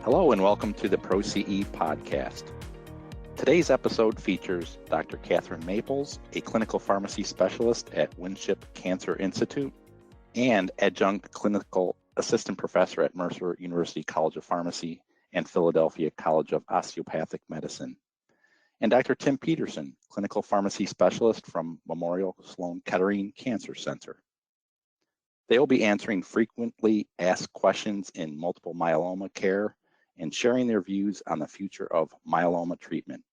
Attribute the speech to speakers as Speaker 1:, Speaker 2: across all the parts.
Speaker 1: Hello and welcome to the ProCE podcast. Today's episode features Dr. Kathryn Maples, a clinical pharmacy specialist at Winship Cancer Institute and adjunct clinical assistant professor at Mercer University College of Pharmacy and Philadelphia College of Osteopathic Medicine, and Dr. Tim Peterson, clinical pharmacy specialist from Memorial Sloan Kettering Cancer Center. They will be answering frequently asked questions in multiple myeloma care and sharing their views on the future of myeloma treatment,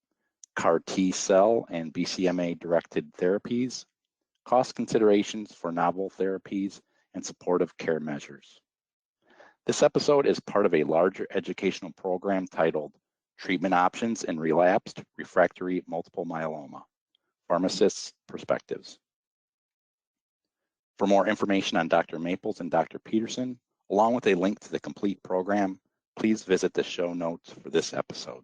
Speaker 1: CAR T-cell and BCMA-directed therapies, cost considerations for novel therapies, and supportive care measures. This episode is part of a larger educational program titled Treatment Options in Relapsed Refractory Multiple Myeloma, Pharmacists' Perspectives. For more information on Dr. Maples and Dr. Peterson, along with a link to the complete program, please visit the show notes for this episode.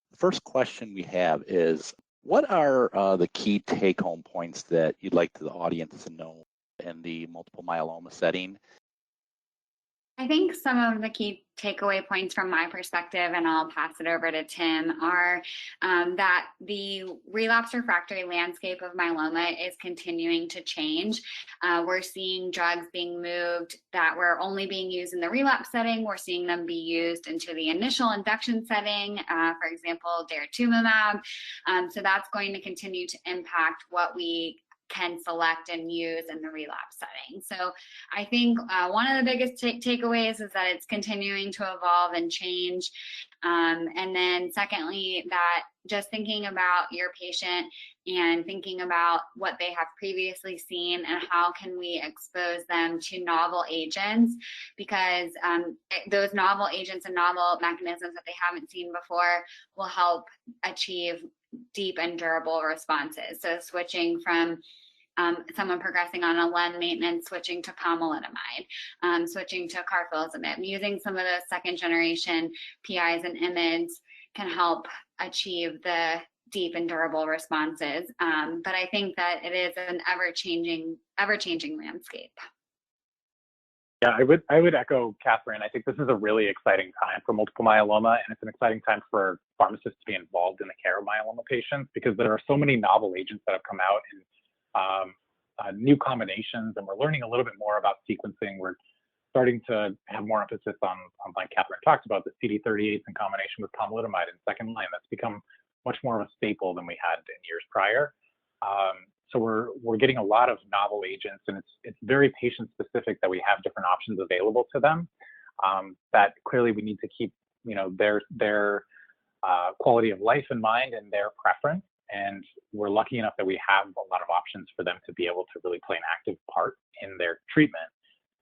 Speaker 1: The first question we have is, what are the key take-home points that you'd like the audience to know in the multiple myeloma setting?
Speaker 2: I think some of the key takeaway points from my perspective, and I'll pass it over to Tim, are that the relapse refractory landscape of myeloma is continuing to change. We're seeing drugs being moved that were only being used in the relapse setting. We're seeing them be used into the initial induction setting, for example, daratumumab. So that's going to continue to impact what we can select and use in the relapse setting. So I think one of the biggest takeaways is that it's continuing to evolve and change. And then secondly, that just thinking about your patient and thinking about what they have previously seen and how can we expose them to novel agents, because those novel agents and novel mechanisms that they haven't seen before will help achieve deep and durable responses. So switching from someone progressing on a LEN maintenance, switching to pomalidomide, switching to carfilzomib, using some of those second generation PIs and IMiDs can help achieve the deep and durable responses. But I think that it is an ever-changing landscape.
Speaker 3: Yeah, I would echo Kathryn. I think this is a really exciting time for multiple myeloma, and it's an exciting time for pharmacists to be involved in the care of myeloma patients, because there are so many novel agents that have come out and new combinations, and we're learning a little bit more about sequencing. We're starting to have more emphasis on like Kathryn talked about, the CD38s in combination with pomalidomide in second line. That's become much more of a staple than we had in years prior. So we're getting a lot of novel agents, and it's very patient specific that we have different options available to them. That clearly we need to keep their quality of life in mind and their preference. And we're lucky enough that we have a lot of options for them to be able to really play an active part in their treatment.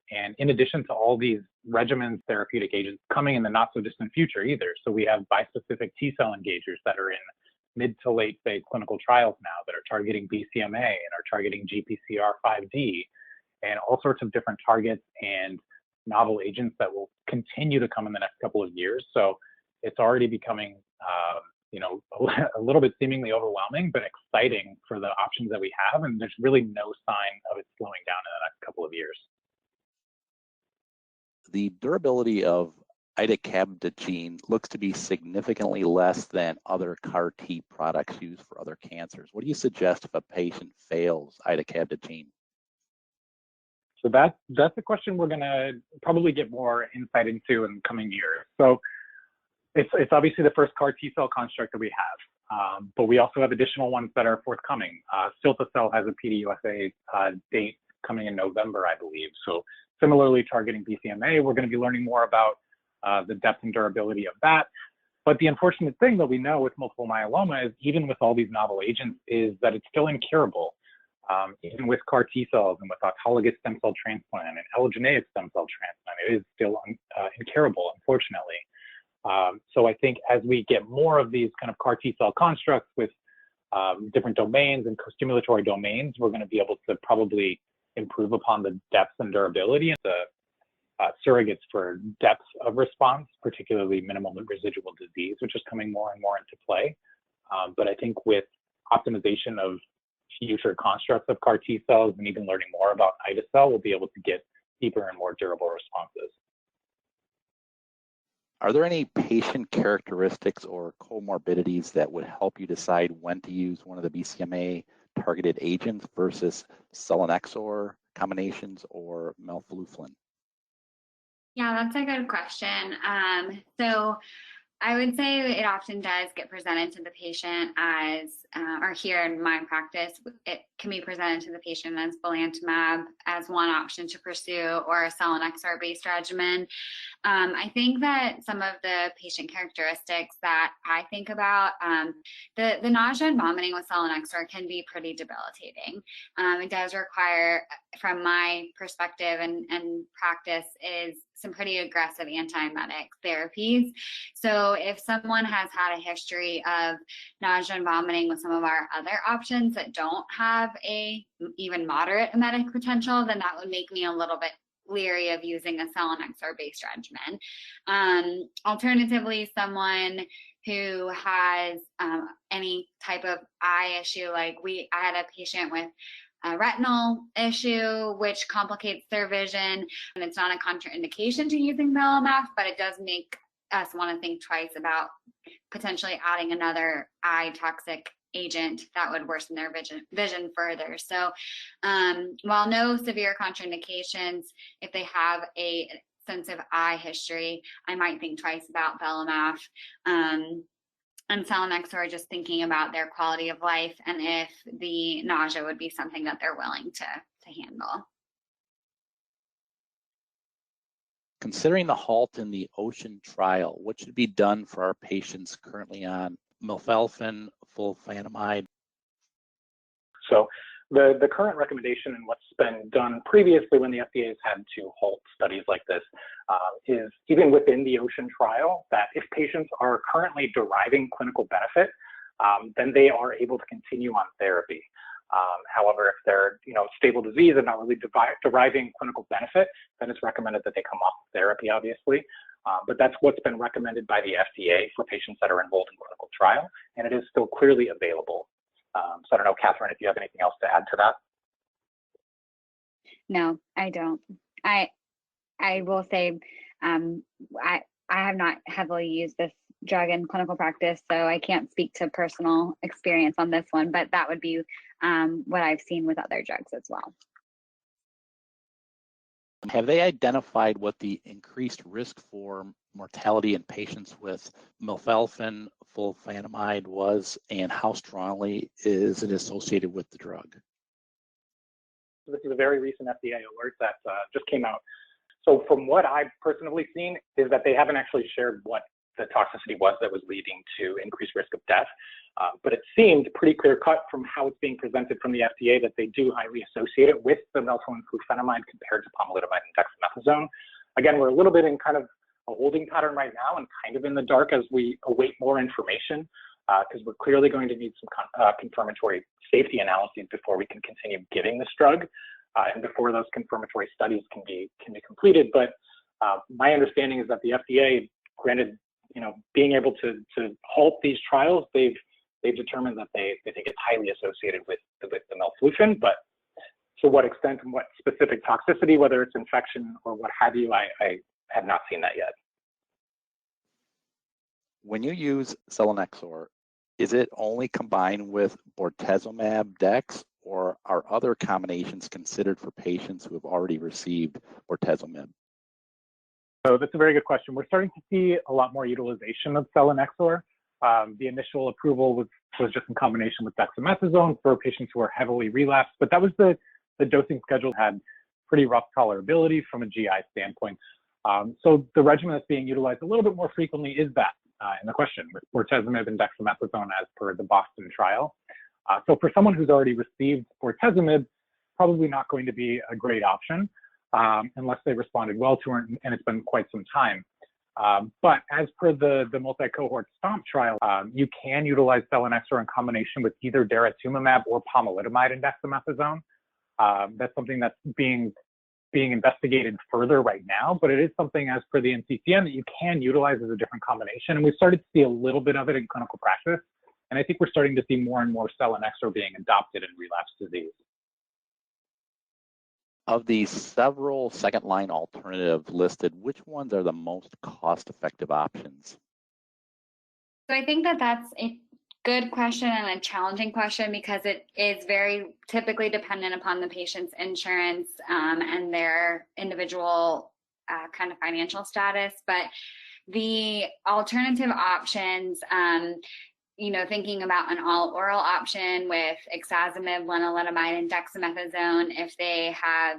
Speaker 3: And in addition to all these regimens, therapeutic agents coming in the not so distant future either. So we have bispecific T-cell engagers that are in mid to late phase clinical trials now that are targeting BCMA and are targeting GPCR5D and all sorts of different targets and novel agents that will continue to come in the next couple of years. So it's already becoming a little bit seemingly overwhelming, but exciting for the options that we have. And there's really no sign of it slowing down in the next couple of years.
Speaker 1: The durability of idacabtagene looks to be significantly less than other CAR T products used for other cancers. What do you suggest if a patient fails idacabtagene?
Speaker 3: So that's a question we're going to probably get more insight into in coming years. So it's obviously the first CAR T-cell construct that we have, but we also have additional ones that are forthcoming. Cilta-cel has a PDUFA date coming in November, I believe. So similarly, targeting BCMA, we're going to be learning more about the depth and durability of that. But the unfortunate thing that we know with multiple myeloma is, even with all these novel agents, is that it's still incurable. Even with CAR T-cells and with autologous stem cell transplant and allogeneic stem cell transplant, it is still incurable, unfortunately. So I think as we get more of these kind of CAR T-cell constructs with different domains and co-stimulatory domains, we're going to be able to probably improve upon the depth and durability and the surrogates for depth of response, particularly minimal residual disease, which is coming more and more into play. But I think with optimization of future constructs of CAR T-cells and even learning more about ide-cel, we'll be able to get deeper and more durable responses.
Speaker 1: Are there any patient characteristics or comorbidities that would help you decide when to use one of the BCMA targeted agents versus selinexor combinations or melphalan?
Speaker 2: Yeah, that's a good question. So I would say it often does get presented to the patient as, or here in my practice, it can be presented to the patient as belantamab as one option to pursue, or a selinexor-based regimen. I think that some of the patient characteristics that I think about, the nausea and vomiting with selinexor can be pretty debilitating. It does require, from my perspective and practice, is some pretty aggressive antiemetic therapies. So if someone has had a history of nausea and vomiting with some of our other options that don't have a even moderate emetic potential, then that would make me a little bit leery of using a selinexor-based regimen. Alternatively, someone who has any type of eye issue, like I had a patient with a retinal issue, which complicates their vision, and it's not a contraindication to using melphalan, but it does make us want to think twice about potentially adding another eye toxic agent that would worsen their vision further. So while no severe contraindications, if they have a sensitive eye history, I might think twice about belamaf. And selinexor, just thinking about their quality of life and if the nausea would be something that they're willing to handle.
Speaker 1: Considering the halt in the OCEAN trial, what should be done for our patients currently on melphalan, flufenamide?
Speaker 3: So the current recommendation and what's been done previously when the FDA has had to halt studies like this is, even within the OCEAN trial, that if patients are currently deriving clinical benefit, then they are able to continue on therapy. However, if they're stable disease and not really deriving clinical benefit, then it's recommended that they come off therapy, obviously. But that's what's been recommended by the FDA for patients that are enrolled in clinical trial, and it is still clearly available. So I don't know, Kathryn, if you have anything else to add to that.
Speaker 2: No, I don't. I will say I have not heavily used this drug in clinical practice, so I can't speak to personal experience on this one, but that would be what I've seen with other drugs as well.
Speaker 1: Have they identified what the increased risk for mortality in patients with melphalan, flufenamide was, and how strongly is it associated with the drug?
Speaker 3: So this is a very recent FDA alert that just came out. So from what I've personally seen is that they haven't actually shared what the toxicity was that was leading to increased risk of death. But it seemed pretty clear cut from how it's being presented from the FDA that they do highly associate it with the melphalan flufenamide compared to pomalidomide and dexamethasone. Again, we're a little bit in kind of a holding pattern right now and kind of in the dark as we await more information, because we're clearly going to need some confirmatory safety analyses before we can continue giving this drug, and before those confirmatory studies can be completed. But my understanding is that the FDA, granted, being able to halt these trials, they've determined that they think it's highly associated with the melphalan, but to what extent and what specific toxicity, whether it's infection or what have you, I have not seen that yet.
Speaker 1: When you use selinexor, is it only combined with bortezomib dex, or are other combinations considered for patients who have already received bortezomib?
Speaker 3: So that's a very good question. We're starting to see a lot more utilization of selinexor. The initial approval was just in combination with dexamethasone for patients who are heavily relapsed, but that was the dosing schedule had pretty rough tolerability from a GI standpoint. So the regimen that's being utilized a little bit more frequently is that in the question with bortezomib and dexamethasone as per the Boston trial. So for someone who's already received bortezomib, probably not going to be a great option unless they responded well to it, and it's been quite some time. But as per the multi-cohort STOMP trial, you can utilize selinexor in combination with either daratumumab or pomalidomide and dexamethasone. That's something that's being investigated further right now, but it is something as per the NCCN that you can utilize as a different combination. And we've started to see a little bit of it in clinical practice. And I think we're starting to see more and more selinexor being adopted in relapse disease.
Speaker 1: Of the several second-line alternatives listed, which ones are the most cost-effective options?
Speaker 2: So I think that that's a good question and a challenging question because it is very typically dependent upon the patient's insurance and their individual kind of financial status. But the alternative options, thinking about an all-oral option with ixazomib, lenalidomide, and dexamethasone, if they have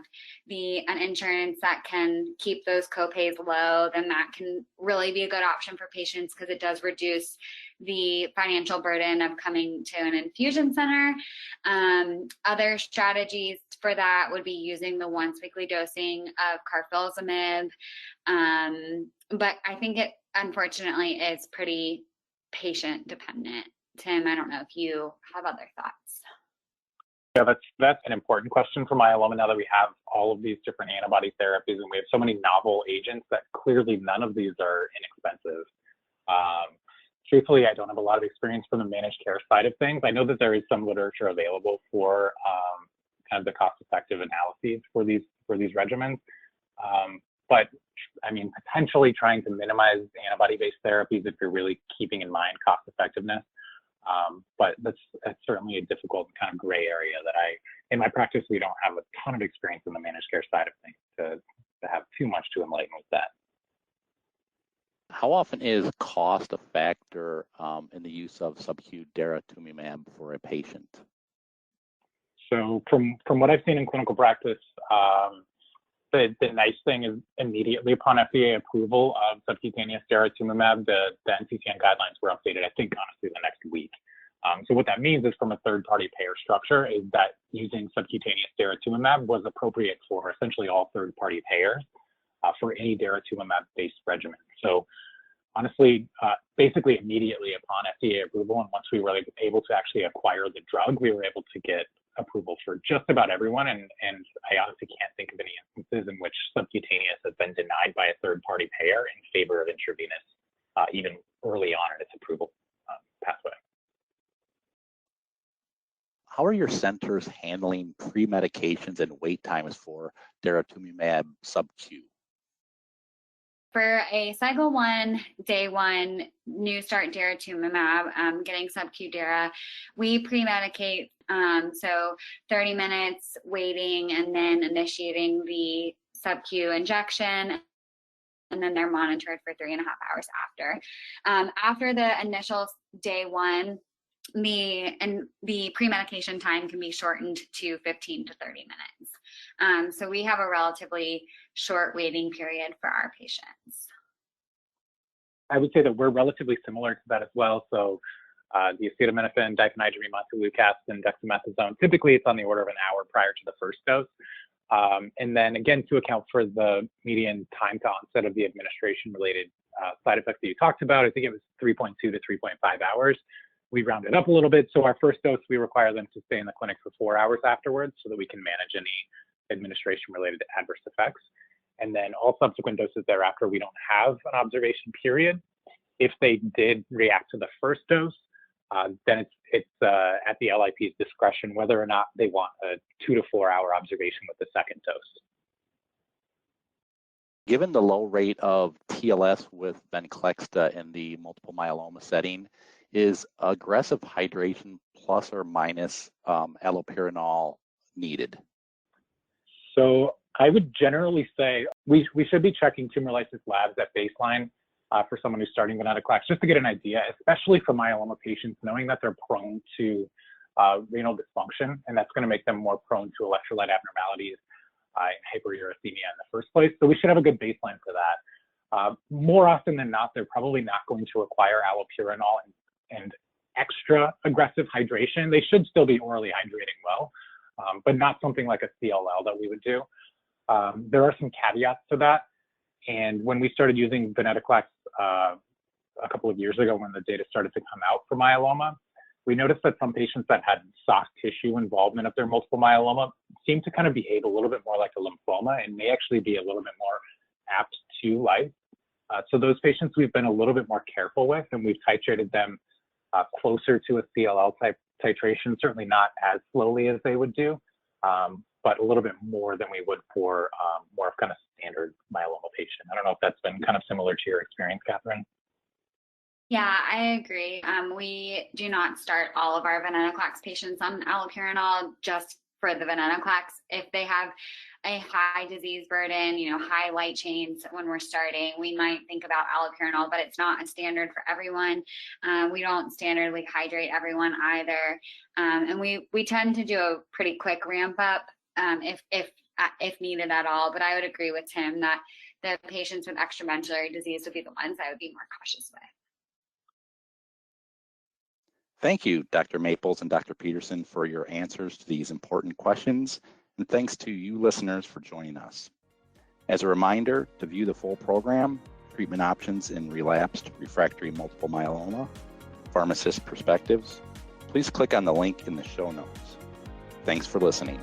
Speaker 2: an insurance that can keep those copays low, then that can really be a good option for patients because it does reduce the financial burden of coming to an infusion center. Other strategies for that would be using the once-weekly dosing of carfilzomib. But I think it, unfortunately, is pretty patient dependent. Tim, I don't know if you have other thoughts.
Speaker 3: Yeah, that's an important question for myeloma now that we have all of these different antibody therapies and we have so many novel agents that clearly none of these are inexpensive. Truthfully, I don't have a lot of experience from the managed care side of things. I know that there is some literature available for kind of the cost-effective analyses for these regimens. But I mean, potentially trying to minimize antibody-based therapies if you're really keeping in mind cost effectiveness. But that's certainly a difficult kind of gray area that in my practice, we don't have a ton of experience in the managed care side of things to have too much to enlighten with that.
Speaker 1: How often is cost a factor in the use of subcu daratumumab for a patient?
Speaker 3: So from what I've seen in clinical practice, the nice thing is immediately upon FDA approval of subcutaneous daratumumab, the NCCN guidelines were updated, I think, honestly, the next week. So what that means is from a third-party payer structure is that using subcutaneous daratumumab was appropriate for essentially all third-party payers for any daratumumab-based regimen. So honestly, basically immediately upon FDA approval, and once we were able to actually acquire the drug, we were able to get approval for just about everyone, and I honestly can't think of any instances in which subcutaneous has been denied by a third-party payer in favor of intravenous, even early on in its approval pathway.
Speaker 1: How are your centers handling pre-medications and wait times for daratumumab subQ?
Speaker 2: For a cycle 1, day 1, new start daratumumab, getting subQ dara, we pre-medicate, so 30 minutes waiting and then initiating the subQ injection, and then they're monitored for 3.5 hours after. After the initial day 1, the pre-medication time can be shortened to 15 to 30 minutes. So we have a relatively short waiting period for our patients.
Speaker 3: I would say that we're relatively similar to that as well. So the acetaminophen, diphenhydramine, montelukast, and dexamethasone, typically it's on the order of an hour prior to the first dose. And then again, to account for the median time to onset of the administration-related side effects that you talked about, I think it was 3.2 to 3.5 hours. We rounded up a little bit. So our first dose, we require them to stay in the clinic for 4 hours afterwards so that we can manage any administration-related adverse effects. And then all subsequent doses thereafter, we don't have an observation period. If they did react to the first dose, then it's at the LIP's discretion whether or not they want a 2 to 4 hour observation with the second dose.
Speaker 1: Given the low rate of TLS with Venclexta in the multiple myeloma setting, is aggressive hydration plus or minus allopurinol needed?
Speaker 3: So I would generally say we should be checking tumor lysis labs at baseline for someone who's starting venetoclax, just to get an idea, especially for myeloma patients, knowing that they're prone to renal dysfunction, and that's going to make them more prone to electrolyte abnormalities and hyperuricemia in the first place. So we should have a good baseline for that. More often than not, they're probably not going to require allopurinol and extra aggressive hydration. They should still be orally hydrating well, but not something like a CLL that we would do. There are some caveats to that. And when we started using venetoclax a couple of years ago, when the data started to come out for myeloma, we noticed that some patients that had soft tissue involvement of their multiple myeloma seemed to kind of behave a little bit more like a lymphoma and may actually be a little bit more apt to lyse. So those patients we've been a little bit more careful with, and we've titrated them closer to a CLL type titration, certainly not as slowly as they would do. but a little bit more than we would for more of kind of standard myeloma patient. I don't know if that's been kind of similar to your experience, Kathryn.
Speaker 2: Yeah, I agree. We do not start all of our venetoclax patients on allopurinol just for the venetoclax. If they have a high disease burden, high light chains when we're starting, we might think about allopurinol, but it's not a standard for everyone. We don't standardly hydrate everyone either. And we tend to do a pretty quick ramp up if needed at all. But I would agree with Tim that the patients with extramedullary disease would be the ones I would be more cautious with.
Speaker 1: Thank you, Dr. Maples and Dr. Peterson, for your answers to these important questions, and thanks to you listeners for joining us. As a reminder, to view the full program, treatment options in relapsed refractory multiple myeloma, pharmacist perspectives, please click on the link in the show notes. Thanks for listening.